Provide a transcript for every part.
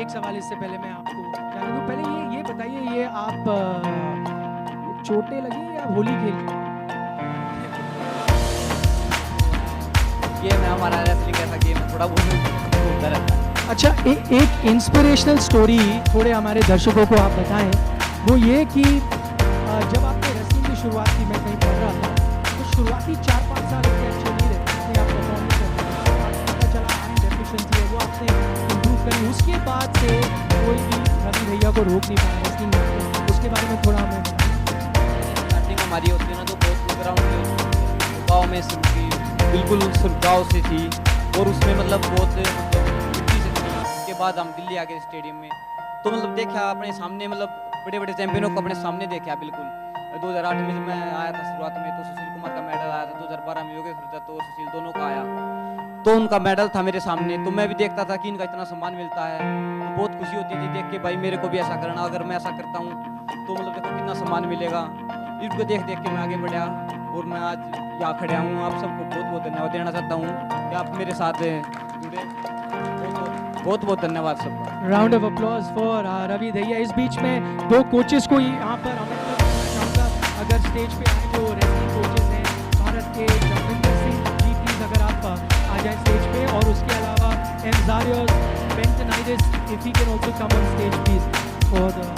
एक सवाल इससे पहले मैं आपको जाने दूं, पहले ये बताइए, ये आप चोटें लगी या होली खेल? गेम है हमारा, रेसलिंग ऐसा गेम है, थोड़ा बहुत घूमता रहता है। अच्छा, एक इंस्पिरेशनल स्टोरी थोड़े हमारे दर्शकों को आप बताएं। वो ये कि जब आपने रेसलिंग की शुरुआत की, मैं कहीं पढ़ रहा था, तो शुरुआती 4-5 साल इतने अच्छे नहीं रहे, इतने आप परफॉर्म नहीं करते, तो आपको पता चला आयरन डेफिशिएंसी है, वो आपने इम्प्रूव करी। उसके बाद से कोई भी रवि भैया को रोक नहीं पाया रेसलिंग में, उसके बारे में थोड़ा हमें बताएं। स्टार्टिंग हमारी होती है ना, तो बहुत ग्राउंड गाँव में सिर्फ बिल्कुल सिर्फ गाँव से थी, और उसमें मतलब बहुत मिट्टी से थी। उसके बाद हम दिल्ली आ गए स्टेडियम में, तो मतलब देखा अपने सामने, मतलब बड़े बड़े चैंपियनों को अपने सामने देखा बिल्कुल। 2008 में जब मैं आया था शुरुआत में, तो सुशील कुमार का मेडल आया था, 2012 में योगेश दत्त और सुशील दोनों का आया, तो उनका मेडल था मेरे सामने, तो मैं भी देखता था कि इनका इतना सम्मान मिलता है, तो बहुत खुशी होती थी देख के, भाई मेरे को भी ऐसा करना, अगर मैं ऐसा करता हूँ तो मतलब देखो कितना सम्मान मिलेगा। इनको देख देख के मैं आगे बढ़ा, और मैं आज यहाँ खड़ा हूँ। आप सबको बहुत बहुत धन्यवाद देना चाहता हूँ कि आप मेरे साथ जुड़े, बहुत बहुत धन्यवाद सबका। Round of applause for Ravi Dahiya. इस बीच में 2 कोचेस को यहाँ पर आमंत्रित करना चाहूँगा, अगर स्टेज पे आए जो रेसलिंग कोचेस हैं भारत के, जगविंदर सिंह जी, प्लीज अगर आप आ जाए स्टेज पे, और उसके अलावा एमजारियोस बेंटनाइडिस, if he can also come on stage please for the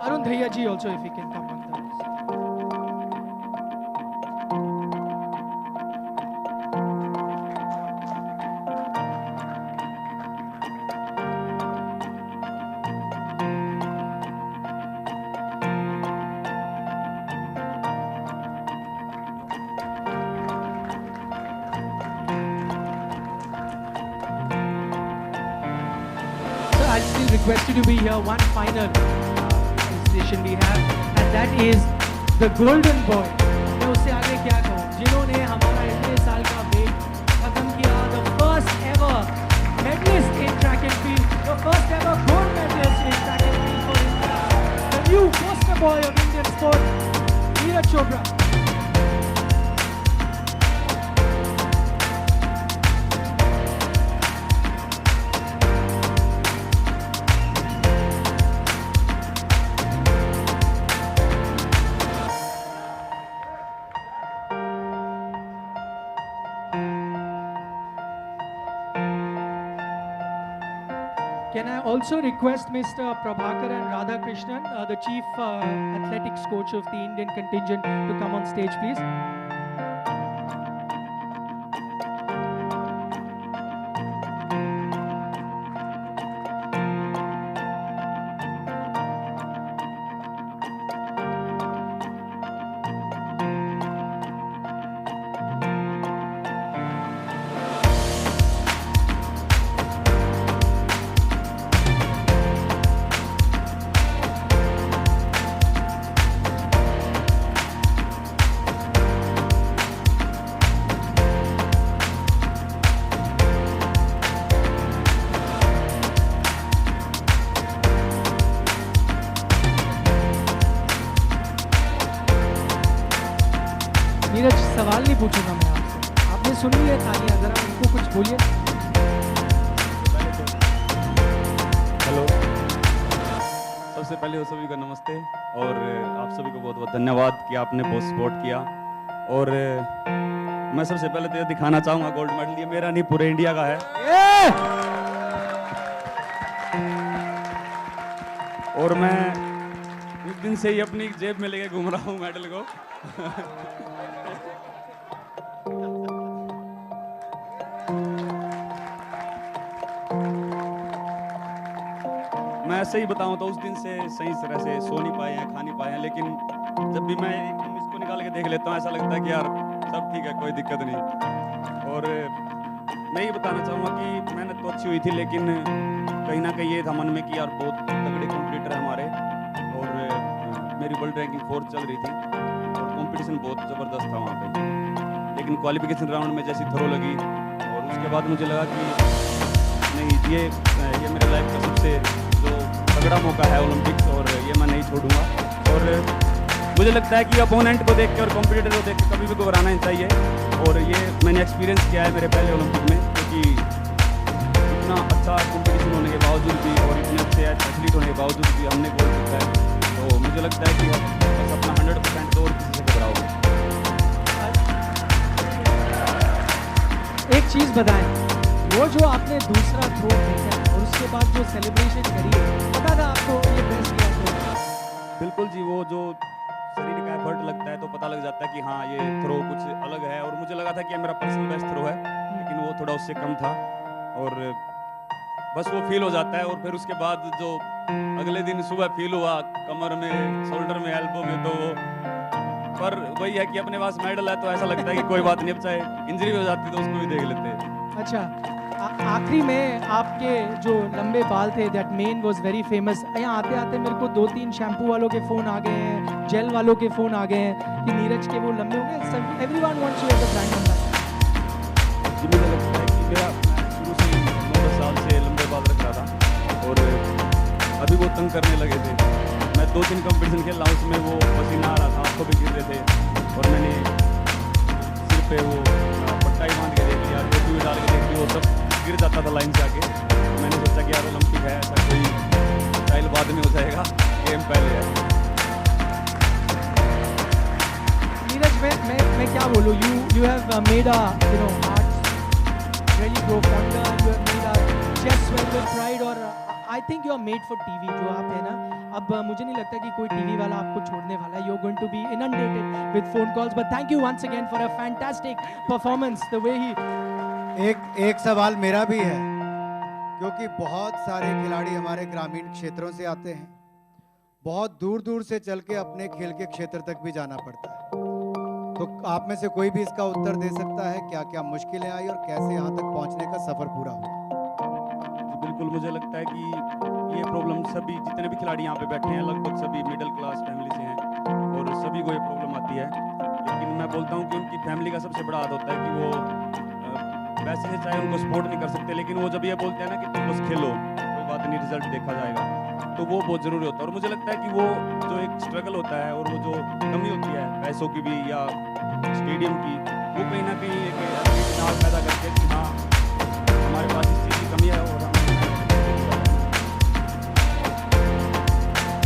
Arun Dhaiya ji also, if he can come on the I still request you to be here. One final association we have, and that is the Golden Boy. मैं उससे आगे क्या कहूँ, जिन्होंने हमारा इतने साल का वेट खत्म किया, the first ever medalist in track and field, the first ever gold medalist in track and field for India, the new poster boy of Indian sport, Neeraj Chopra. Can I also request Mr. Prabhakaran Radhakrishnan, the Chief Athletics Coach of the Indian contingent, to come on stage, please? Neeraj, सवाल नहीं पूछूंगा मैं आपसे, आपने सुनी है तालियां, जरा उनको कुछ बोलिए। हेलो, सबसे पहले सभी को नमस्ते, और आप सभी को बहुत बहुत धन्यवाद कि आपने बहुत सपोर्ट किया। और मैं सबसे पहले तो ये दिखाना चाहूँगा, गोल्ड मेडल ये मेरा नहीं, पूरे इंडिया का है। और मैं उस दिन से ही अपनी जेब में लेके घूम रहा हूँ मेडल को। मैं सही बताऊं तो उस दिन से सही तरह से सो नहीं पाए हैं, खा नहीं पाए हैं, लेकिन जब भी मैं एकदम इसको निकाल के देख लेता हूँ ऐसा लगता है कि यार सब ठीक है, कोई दिक्कत नहीं। और मैं ये बताना चाहूँगा कि मेहनत तो अच्छी हुई थी, लेकिन कहीं ना कहीं ये था मन में कि यार बहुत तगड़े कॉम्पिटिटर है हमारे, और मेरी वर्ल्ड रैंकिंग 4 चल रही थी और कंपटीशन बहुत ज़बरदस्त था वहाँ पे। लेकिन क्वालिफिकेशन राउंड में जैसी थ्रो लगी और उसके बाद मुझे लगा कि नहीं, ये मेरे लाइफ का सबसे जो तगड़ा मौका है ओलंपिक्स, और ये मैं नहीं छोड़ूंगा। और मुझे लगता है कि अपोनेंट को देख के और कॉम्पिटिटर को देख के कभी भी घबराना नहीं चाहिए, और ये मैंने एक्सपीरियंस किया है मेरे पहले ओलंपिक में, क्योंकि इतना अच्छा कंपटीशन होने के बावजूद भी और इतने अच्छे एथलीट होने के बावजूद भी हमने गोल जीता है। तो मुझे लगता है कि बस अपना 100% तो और किसी से घबराओगे। एक चीज़ बताएं, वो जो आपने दूसरा थ्रो फेंका है और उसके बाद जो सेलिब्रेशन करी है, पता था आपको ये बेस्ट किया थ्रो? बिल्कुल जी, वो जो शरीर का एफर्ट लगता है तो पता लग जाता है कि हाँ ये थ्रो कुछ अलग है, और मुझे लगा था कि ये मेरा पर्सनल बेस्ट थ्रो है, लेकिन वो थोड़ा उससे कम था, और बस वो फील हो जाता है। और फिर उसके बाद जो अगले दिन सुबह फील हुआ कमर में, शोल्डर में, एल्बो में, तो वो पर वही है कि अपने पास मेडल है तो ऐसा लगता है कि कोई बात नहीं, अब चाहे इंजरी हो जाती तो उसको भी देख लेते हैं। अच्छा, आखिरी में आपके जो लंबे बाल थे, that main was very famous. यहाँ आते आते मेरे को 2-3 शैम्पू वालों के फ़ोन आ गए हैं, जेल वालों के फ़ोन आ गए हैं कि नीरज के वो लंबे होंगे। Everyone wants you as a brand ambassador. जी, मुझे लगता है कि मैं शुरू से 9-10 साल से लंबे बाल रख रहा था, और अभी वो तंग करने लगे थे। मैं 2-3 कंपटीशन खेल रहा हूँ, उसमें वो पसीना आ रहा था, आंखों पे गिर रहे थे, और मैंने सिर पे वो पट्टा ही बांध के देख लिया, टोपी भी डाल के देख ली, वो सब गिर जाता था लाइन से आके। तो मैंने सोचा कि यार ओलंपिक है, ऐसा कोई स्टाइल बाद में हो जाएगा, गेम पहले है। नीरज, मैं क्या बोलूँ, you have made a heart really grow fonder, you have made our chest swell with pride, और I think you are made for TV। जो आप है ना, अब मुझे नहीं लगता कि कोई टीवी वाला आपको छोड़ने वाला है। You're going to be inundated with phone calls, but thank you once again for a fantastic performance, the way he एक सवाल मेरा भी है, क्योंकि बहुत सारे खिलाड़ी हमारे ग्रामीण क्षेत्रों से आते हैं, बहुत दूर दूर से चल के अपने खेल के क्षेत्र तक भी जाना पड़ता है, तो आप में से कोई भी इसका उत्तर दे सकता है, क्या क्या मुश्किलें आई और कैसे यहाँ तक पहुँचने का सफर पूरा हुआ? जी बिल्कुल, मुझे लगता है कि ये प्रॉब्लम सभी जितने भी खिलाड़ी यहाँ पे बैठे हैं लगभग सभी मिडिल क्लास फैमिली से हैं, और सभी को ये प्रॉब्लम आती है। लेकिन मैं बोलता हूँ कि उनकी फैमिली का सबसे बड़ा हाथ होता है कि वो वैसे से चाहे उनको सपोर्ट नहीं कर सकते, लेकिन वो जब ये बोलते हैं ना कि तुम बस खेलो, कोई बात नहीं, रिजल्ट देखा जाएगा, तो वो बहुत ज़रूरी होता है। और मुझे लगता है कि वो जो एक स्ट्रगल होता है और वो जो कमी होती है पैसों की भी या स्टेडियम की, वो कहीं ना कहीं एक नाव पैदा करके कि हाँ हमारे पास इस चीज़ की कमी है, और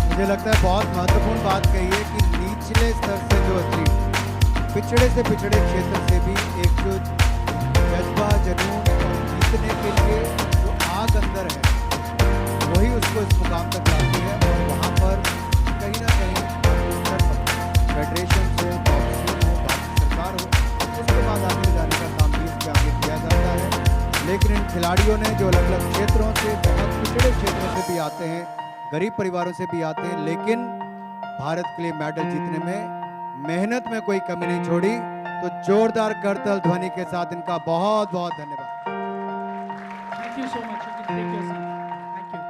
मुझे लगता है बहुत महत्वपूर्ण बात कही है कि निचले स्तर से जो एथलीट, पिछड़े से पिछड़े क्षेत्र से भी एक जो जज्बा, जुनून और जीतने के लिए जो आग अंदर है, वही उसको इस मुकाम तक लाती है। और वहाँ पर कहीं ना कहीं फेडरेशन हो, बॉक्सिंग हो, भारत सरकार हो, उसके बाद आगे जाने का काम भी इसके आगे किया जाता है। लेकिन इन खिलाड़ियों ने जो अलग अलग क्षेत्रों से, बहुत पिछड़े क्षेत्रों से भी आते हैं, गरीब परिवारों से भी आते हैं, लेकिन भारत के लिए मेडल जीतने में मेहनत में कोई कमी नहीं छोड़ी। तो जोरदार करतल ध्वनि के साथ इनका बहुत बहुत धन्यवाद। Thank you so much. You can take your seat. Thank you.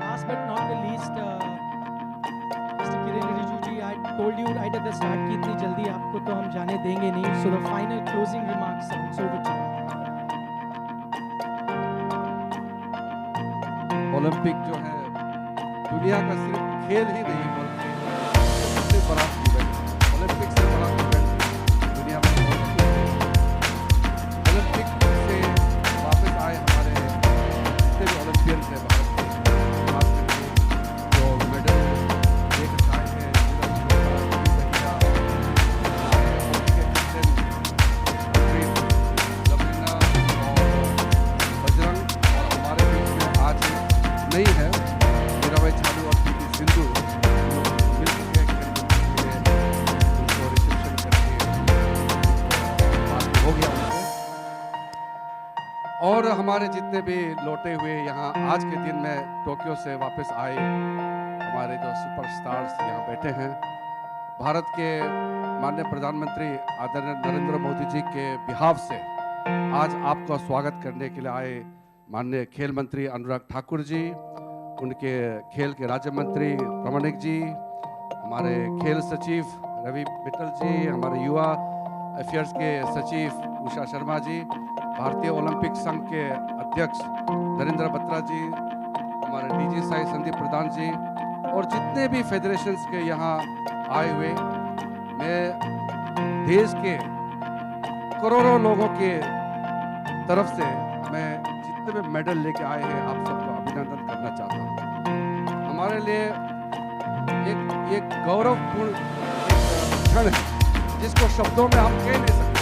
Last but not the least, Mr. Kiren Rijiju ji, I told you right at the start कि इतनी जल्दी आपको तो हम जाने देंगे नहीं. So the final closing remarks, sir. It's over to you. Olympic जो है दुनिया का सिर्फ खेल ही नहीं बल्कि सबसे बड़ा इवेंट, ओलंपिक से बड़ा इवेंट दुनिया में ओलंपिक से वापस आए हमारे जितने भी ओलंपियन थे भारत के, खास करके जो मेडल लेकर आए हैं, नीरज चोपड़ा, हॉकी के कैप्टन लवलीना और बजरंग, और हमारे बीच में आज नहीं है मीराबाई चानू और पीवी सिंधु मिल चुके हैं खेल और हमारे जितने भी लौटे हुए यहाँ आज के दिन में टोक्यो से वापस आए हमारे जो सुपरस्टार्स यहाँ बैठे हैं, भारत के माननीय प्रधानमंत्री आदरणीय नरेंद्र मोदी जी के बिहाफ से आज आपका स्वागत करने के लिए आए माननीय खेल मंत्री अनुराग ठाकुर जी, उनके खेल के राज्य मंत्री प्रमाणिक जी, हमारे खेल सचिव रवि मित्तल जी, हमारे युवा अफेयर्स के सचिव उषा शर्मा जी, भारतीय ओलंपिक संघ के अध्यक्ष नरेंद्र बत्रा जी, हमारे डीजी साई संदीप प्रधान जी और जितने भी फेडरेशंस के यहाँ आए हुए, मैं देश के करोड़ों लोगों के तरफ से मैं जितने भी मेडल लेके आए हैं आप सबको अभिनंदन करना चाहता हूँ। हमारे लिए एक गौरवपूर्ण एक क्षण है जिसको शब्दों में हम कह नहीं सकते।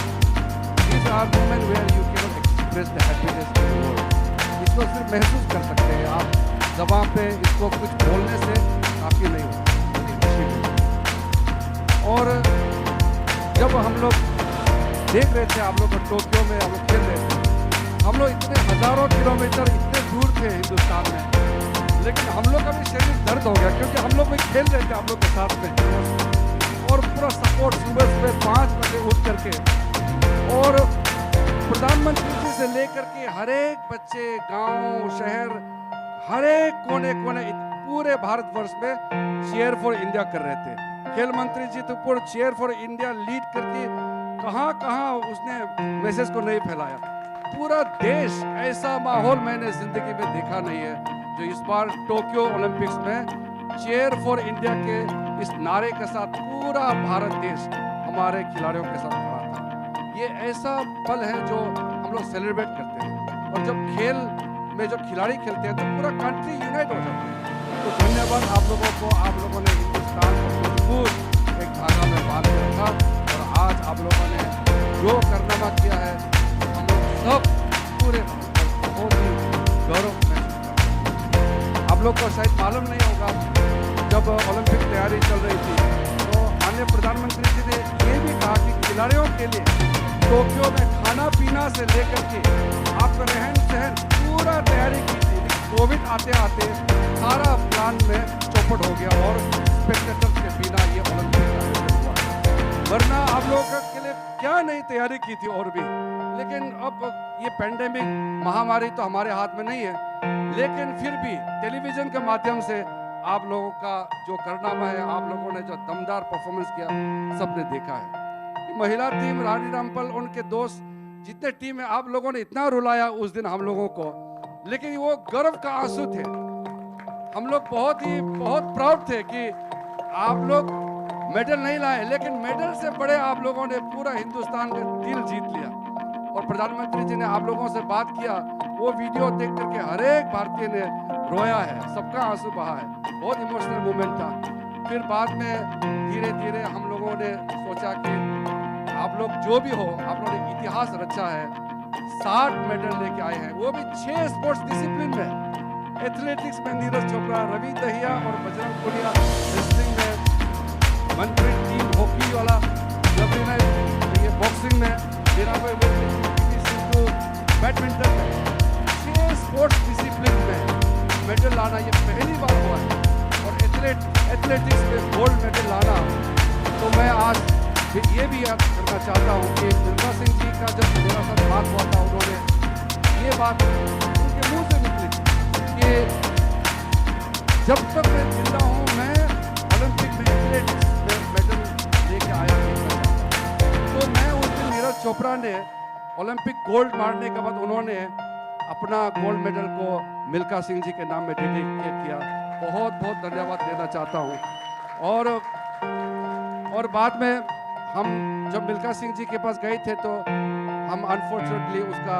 These are moments where you cannot express the happiness in the world. इसको सिर्फ महसूस कर सकते हैं आप, ज़बान पे इसको कुछ बोलने से काफ़ी नहीं होता, इतनी खुशी मिलती। और जब हम लोग देख रहे थे आप लोग को टोक्यो में हम लोग खेल रहे थे, हम लोग इतने हज़ारों किलोमीटर इतने दूर थे हिंदुस्तान में, लेकिन हम लोग का भी शरीर दर्द हो गया क्योंकि हम लोग भी खेल रहे थे आप लोग के साथ में और पूरा सपोर्ट सुबह सुबह 5 बजे उठ करके और प्रधानमंत्री जी से लेकर के हर एक बच्चे गांव शहर हर एक कोने कोने पूरे भारतवर्ष में चीयर फॉर इंडिया कर रहे थे। खेल मंत्री जी तो पूरा चीयर फॉर इंडिया लीड करके कहां कहां उसने मैसेज को नहीं फैलाया। पूरा देश ऐसा माहौल मैंने जिंदगी में देखा नहीं है जो इस बार टोक्यो ओलंपिक्स में चीयर फॉर इंडिया के इस नारे के साथ पूरा भारत देश हमारे खिलाड़ियों के साथ खड़ा था। ये ऐसा पल है जो हम लोग सेलिब्रेट करते हैं और जब खेल में जो खिलाड़ी खेलते हैं तो पूरा कंट्री यूनाइट हो जाता है। तो धन्यवाद आप लोगों को, आप लोगों ने हिंदुस्तान को मजबूत एक धागा में बांध के रखा और आज आप लोगों ने जो कारनामा किया है हम लोग सब पूरे बहुत ही गौरव महसूस करते हैं। आप लोग को शायद मालूम नहीं होगा, जब ओलंपिक तैयारी चल रही थी तो माननीय प्रधानमंत्री जी ने ये भी कहा कि खिलाड़ियों के लिए टोक्यो में खाना पीना से लेकर के आपका रहन सहन पूरा तैयारी की थी। कोविड आते आते सारा प्लान में चौपट हो गया और स्पेक्टेटर्स के बिना ये ओलंपिक आयोजन हुआ। वरना आप लोगों के लिए क्या नई तैयारी की थी और भी, लेकिन अब ये पेंडेमिक महामारी तो हमारे हाथ में नहीं है, लेकिन फिर भी टेलीविजन के माध्यम से आप लोगों का जो कारनामा है, आप लोगों ने जो दमदार परफॉर्मेंस किया सबने देखा है। महिला टीम रानी रामपाल उनके दोस्त जितने टीम है आप लोगों ने इतना रुलाया उस दिन हम लोगों को, लेकिन वो गर्व का आंसू थे। हम लोग बहुत प्राउड थे कि आप लोग मेडल नहीं लाए, लेकिन मेडल से बड़े आप लोगों ने पूरा हिंदुस्तान का दिल जीत लिया। और प्रधानमंत्री जी ने आप लोगों से बात किया, वो वीडियो देख करके हर एक भारतीय ने रोया है, सबका आंसू बहा है, बहुत इमोशनल मोमेंट था। फिर बाद में धीरे धीरे हम लोगों ने सोचा कि आप लोग जो भी हो, आप लोगों ने इतिहास रचा है, 60 मेडल लेके आए हैं, वो भी 6 स्पोर्ट्स डिसिप्लिन में। एथलेटिक्स में नीरज चोपड़ा, रवि दहिया और बजरंग पुनिया, रेसलिंग में मनप्रीत टीम, हॉकी वाला लवलीना, ये बॉक्सिंग में मीराबाई, पीवी सिंधु, बैडमिंटन में 6 स्पोर्ट्स डिसिप्लिन में मेडल लाना ये पहली बार हुआ है। और एथलेटिक्स में गोल्ड मेडल लाना, तो मैं आज ये भी याद करना चाहता हूँ कि मिल्खा सिंह जी का जब मेरा साथ बात हुआ था, उन्होंने ये बात उनके मुंह से निकली कि जब तक मैं जिंदा हूँ मैं ओलंपिक में एथलेटिक्स में मेडल लेके आया नहीं। तो मैं उस दिन नीरज चोपड़ा ने ओलंपिक गोल्ड मारने के बाद उन्होंने अपना गोल्ड मेडल को मिल्खा सिंह जी के नाम में डेडिकेट किया। बहुत बहुत धन्यवाद देना चाहता हूँ। और बाद में हम जब मिल्खा सिंह जी के पास गए थे तो हम अनफॉर्चुनेटली उसका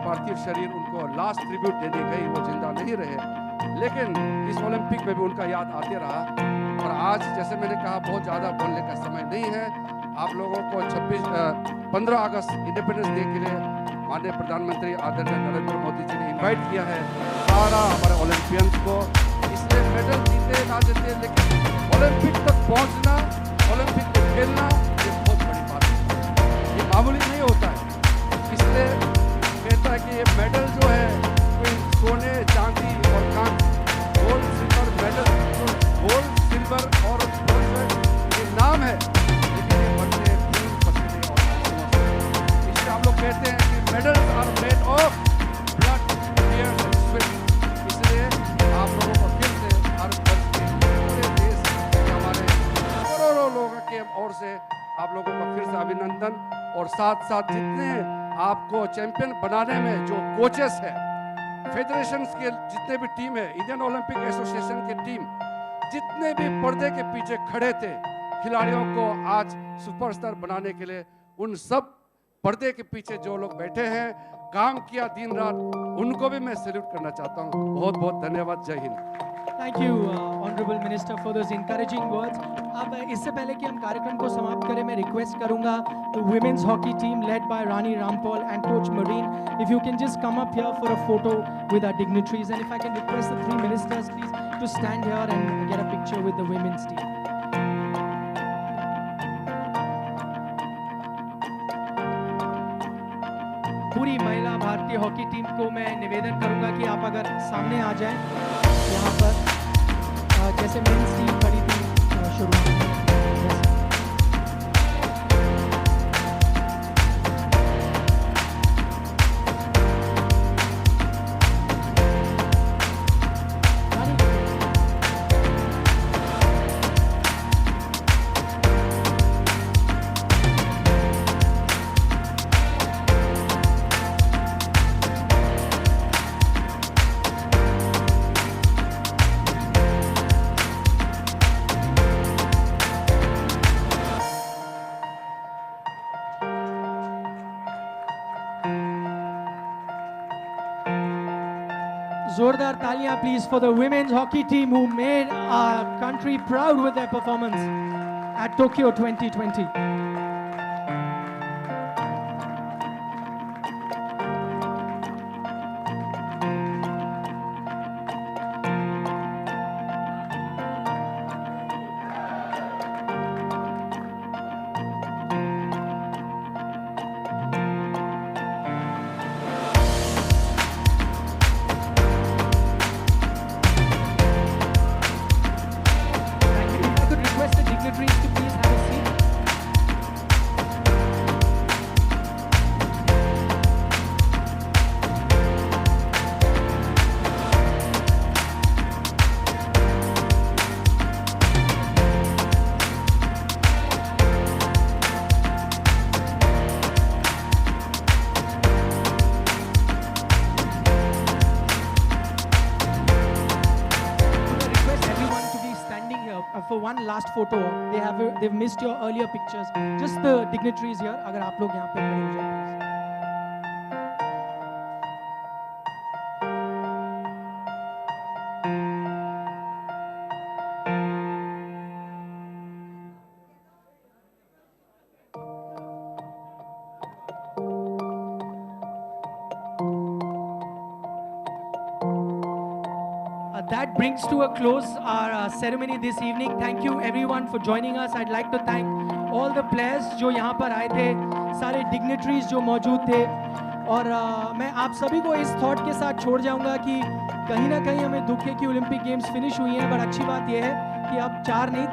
पार्थिव शरीर उनको लास्ट ट्रिब्यूट देने गई, वो जिंदा नहीं रहे, लेकिन इस ओलंपिक में भी उनका याद आते रहा। और आज जैसे मैंने कहा बहुत ज़्यादा बोलने का समय नहीं है। आप लोगों को 15 अगस्त इंडिपेंडेंस डे के लिए माननीय प्रधानमंत्री आदरणीय नरेंद्र मोदी जी ने इन्वाइट किया है सारा हमारे ओलंपियंस को। इसलिए मेडल जीते ना जीते, लेकिन ओलंपिक तक पहुँचना, ओलंपिक में खेलना ये बहुत बड़ी बात है, ये मामूली नहीं होता है। इसलिए कहता है कि ये मेडल और साथ साथ जितने आपको चैंपियन बनाने में जो कोचेस है, फेडरेशन के जितने भी टीम है, इंडियन ओलंपिक एसोसिएशन के टीम, जितने भी पर्दे के पीछे खड़े थे खिलाड़ियों को आज सुपरस्टार बनाने के लिए, उन सब पर्दे के पीछे जो लोग बैठे हैं, काम किया दिन रात, उनको भी मैं सैल्यूट करना चाहता हूँ। बहुत बहुत धन्यवाद। जय Hind. Thank you honourable minister for those encouraging words. अब इससे पहले कि हम कार्यक्रम को समाप्त करें, मैं रिक्वेस्ट करूंगा the women's hockey team led by Rani Rampal and coach Marijne, if you can just come up here for a photo with our dignitaries, and if I can request the three ministers please to stand here and get a picture with the women's team. पूरी महिला भारतीय hockey team को मैं निवेदन करूंगा कि आप अगर सामने आ जाएं यहाँ पर, जैसे मेंस टीम खड़ी थी शुरुआत में। जोरदार तालियां please for the women's hockey team who made our country proud with their performance at Tokyo 2020. Dignitaries to please have a seat. For one last photo, they've missed your earlier pictures. Just the dignitaries here. अगर आप लोग यहाँ पे खड़े हो जाए please. That brings to a close our ceremony this evening. Thank you everyone for joining us. I'd like to thank all the players जो यहाँ पर आए थे, सारे dignitaries जो मौजूद थे, और मैं आप सभी को इस थॉट के साथ छोड़ जाऊंगा कि कहीं ना कहीं हमें दुख है कि ओलंपिक गेम्स फिनिश हुई हैं, बट अच्छी बात यह है कि अब 4 नहीं